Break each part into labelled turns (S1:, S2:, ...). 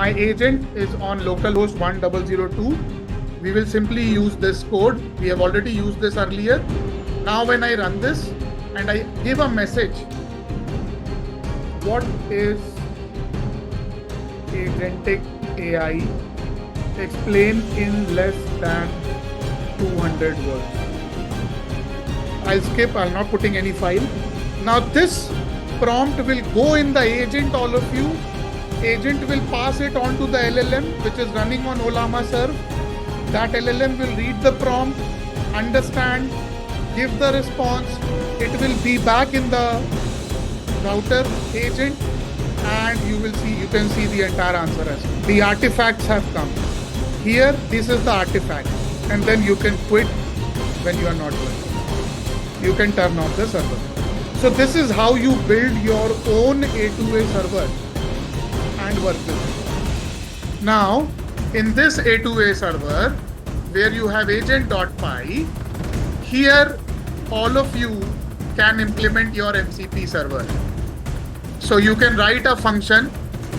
S1: my agent is on localhost 1002. We will simply use this code. We have already used this earlier. Now when I run this and I give a message, what is Agentic AI? Explain in less than 200 words. I'll skip, I'm not putting any file. Now this prompt will go in the agent, all of you. Agent will pass it on to the LLM, which is running on Ollama Serve. That LLM will read the prompt, understand, give the response. It will be back in the router agent, and you can see the entire answer as well. The artifacts have come. Here, this is the artifact, and then you can quit when you are not working. You can turn off the server. So this is how you build your own A2A server and work with it. Now, in this A2A server, where you have agent.py, here all of you can implement your MCP server. So you can write a function,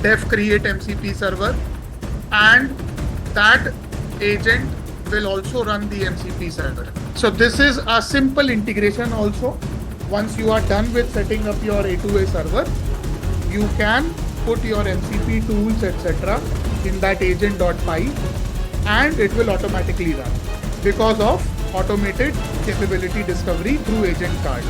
S1: def create MCP server, and that agent will also run the MCP server. So this is a simple integration also. Once you are done with setting up your A2A server, you can put your MCP tools, etc. in that agent.py, and it will automatically run because of automated capability discovery through agent card.